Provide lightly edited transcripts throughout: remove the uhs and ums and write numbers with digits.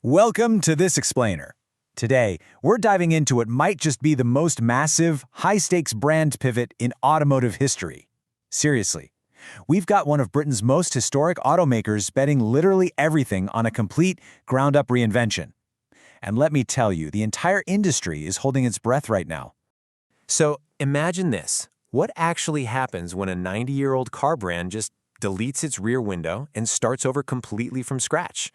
Welcome to This Explainer. Today, we're diving into what might just be the most massive, high-stakes brand pivot in automotive history. Seriously, we've got one of Britain's most historic automakers betting literally everything on a complete, ground-up reinvention. And let me tell you, the entire industry is holding its breath right now. So imagine this. What actually happens when a 90-year-old car brand just deletes its rear window and starts over completely from scratch?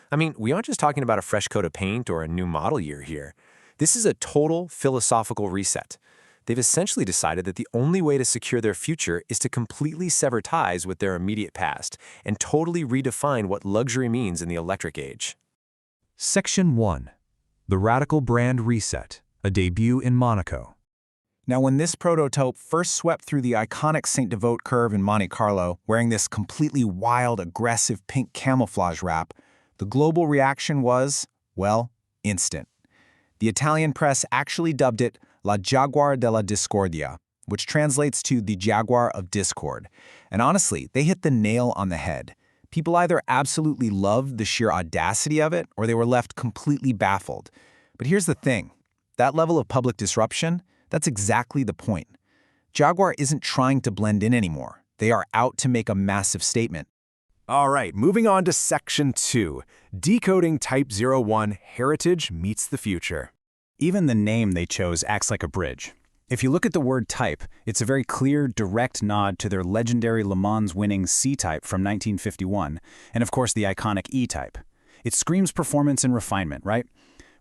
I mean, we aren't just talking about a fresh coat of paint or a new model year here. This is a total philosophical reset. They've essentially decided that the only way to secure their future is to completely sever ties with their immediate past and totally redefine what luxury means in the electric age. Section 1. The Radical Brand Reset, a debut in Monaco. Now, when this prototype first swept through the iconic Saint Devote curve in Monte Carlo, wearing this completely wild, aggressive pink camouflage wrap, the global reaction was, well, instant. The Italian press actually dubbed it La Jaguar della Discordia, which translates to the Jaguar of Discord. And honestly, they hit the nail on the head. People either absolutely loved the sheer audacity of it, or they were left completely baffled. But here's the thing. That level of public disruption, that's exactly the point. Jaguar isn't trying to blend in anymore. They are out to make a massive statement. All right, moving on to Section 2, Decoding Type 01 Heritage Meets the Future. Even the name they chose acts like a bridge. If you look at the word type, it's a very clear, direct nod to their legendary Le Mans-winning C-Type from 1951, and of course the iconic E-Type. It screams performance and refinement, right?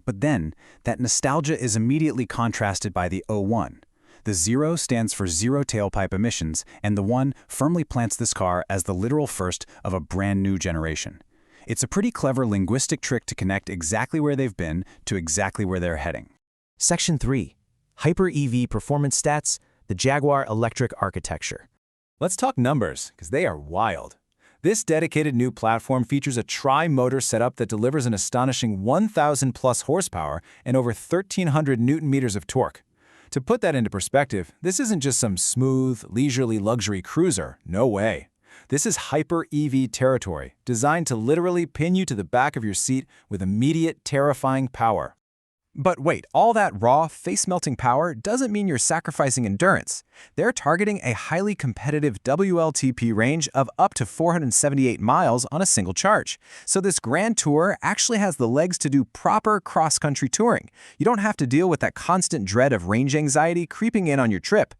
But then, that nostalgia is immediately contrasted by the 01. The 0 stands for zero tailpipe emissions, and the 1 firmly plants this car as the literal first of a brand new generation. It's a pretty clever linguistic trick to connect exactly where they've been to exactly where they're heading. Section 3. Hyper-EV Performance Stats, the Jaguar Electric Architecture. Let's talk numbers, because they are wild. This dedicated new platform features a tri-motor setup that delivers an astonishing 1,000-plus horsepower and over 1,300 newton-meters of torque. To put that into perspective, this isn't just some smooth, leisurely luxury cruiser. No way. This is hyper-EV territory, designed to literally pin you to the back of your seat with immediate, terrifying power. But wait, all that raw, face-melting power doesn't mean you're sacrificing endurance. They're targeting a highly competitive WLTP range of up to 478 miles on a single charge. So this Grand Tour actually has the legs to do proper cross-country touring. You don't have to deal with that constant dread of range anxiety creeping in on your trip.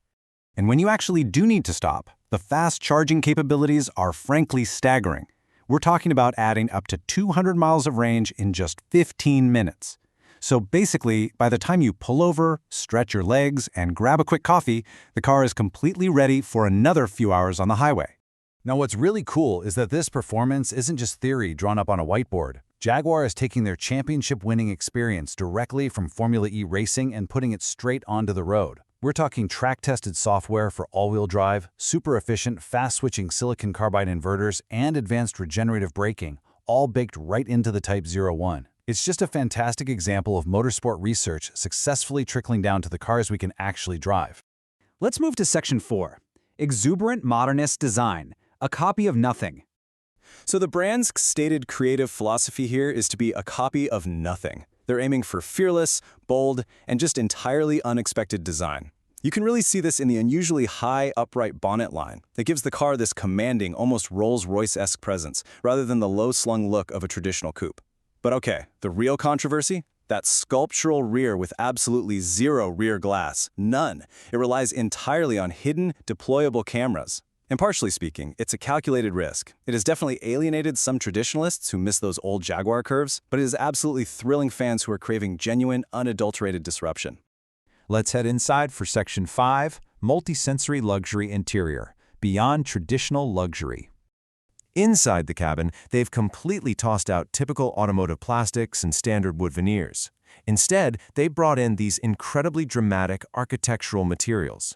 And when you actually do need to stop, the fast charging capabilities are frankly staggering. We're talking about adding up to 200 miles of range in just 15 minutes. So basically, by the time you pull over, stretch your legs, and grab a quick coffee, the car is completely ready for another few hours on the highway. Now, what's really cool is that this performance isn't just theory drawn up on a whiteboard. Jaguar is taking their championship-winning experience directly from Formula E racing and putting it straight onto the road. We're talking track-tested software for all-wheel drive, super-efficient, fast-switching silicon carbide inverters, and advanced regenerative braking, all baked right into the Type 01. It's just a fantastic example of motorsport research successfully trickling down to the cars we can actually drive. Let's move to Section 4. Exuberant modernist design, a copy of nothing. So the brand's stated creative philosophy here is to be a copy of nothing. They're aiming for fearless, bold, and just entirely unexpected design. You can really see this in the unusually high, upright bonnet line that gives the car this commanding, almost Rolls-Royce-esque presence, rather than the low-slung look of a traditional coupe. But okay, the real controversy? That sculptural rear with absolutely zero rear glass. None. It relies entirely on hidden, deployable cameras. Impartially speaking, it's a calculated risk. It has definitely alienated some traditionalists who miss those old Jaguar curves, but it is absolutely thrilling fans who are craving genuine, unadulterated disruption. Let's head inside for Section 5, Multisensory Luxury Interior, Beyond Traditional Luxury. Inside the cabin, they've completely tossed out typical automotive plastics and standard wood veneers. Instead, they brought in these incredibly dramatic architectural materials.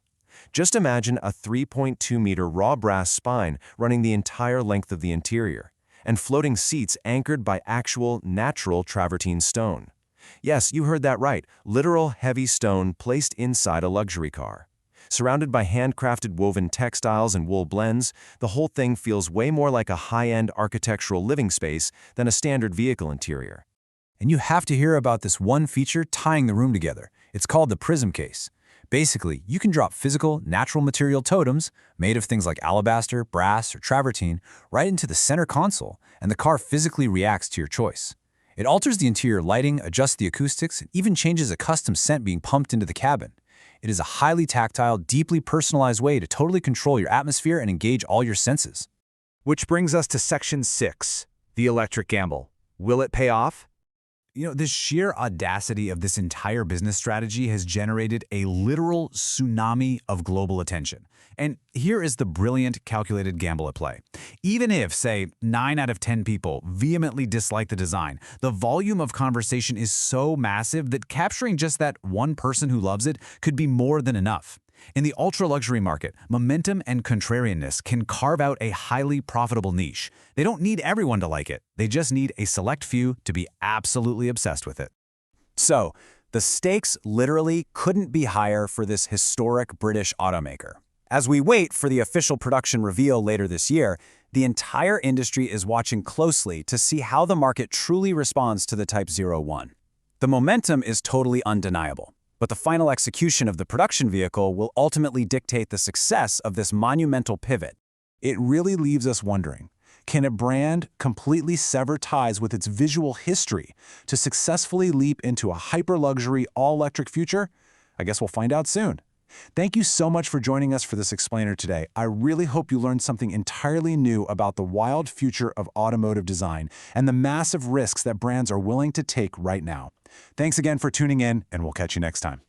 Just imagine a 3.2-meter raw brass spine running the entire length of the interior, and floating seats anchored by actual, natural travertine stone. Yes, you heard that right, literal heavy stone placed inside a luxury car. Surrounded by handcrafted woven textiles and wool blends, the whole thing feels way more like a high-end architectural living space than a standard vehicle interior. And you have to hear about this one feature tying the room together. It's called the prism case. Basically, you can drop physical, natural material totems, made of things like alabaster, brass, or travertine, right into the center console, and the car physically reacts to your choice. It alters the interior lighting, adjusts the acoustics, and even changes a custom scent being pumped into the cabin. It is a highly tactile, deeply personalized way to totally control your atmosphere and engage all your senses. Which brings us to Section 6, the electric gamble. Will it pay off? The sheer audacity of this entire business strategy has generated a literal tsunami of global attention. And here is the brilliant, calculated gamble at play. Even if, say, 9 out of 10 people vehemently dislike the design, the volume of conversation is so massive that capturing just that one person who loves it could be more than enough. In the ultra-luxury market, momentum and contrarianness can carve out a highly profitable niche. They don't need everyone to like it. They just need a select few to be absolutely obsessed with it. So, the stakes literally couldn't be higher for this historic British automaker. As we wait for the official production reveal later this year, the entire industry is watching closely to see how the market truly responds to the Type 01. The momentum is totally undeniable. But the final execution of the production vehicle will ultimately dictate the success of this monumental pivot. It really leaves us wondering, can a brand completely sever ties with its visual history to successfully leap into a hyper-luxury, all-electric future? I guess we'll find out soon. Thank you so much for joining us for this explainer today. I really hope you learned something entirely new about the wild future of automotive design and the massive risks that brands are willing to take right now. Thanks again for tuning in, and we'll catch you next time.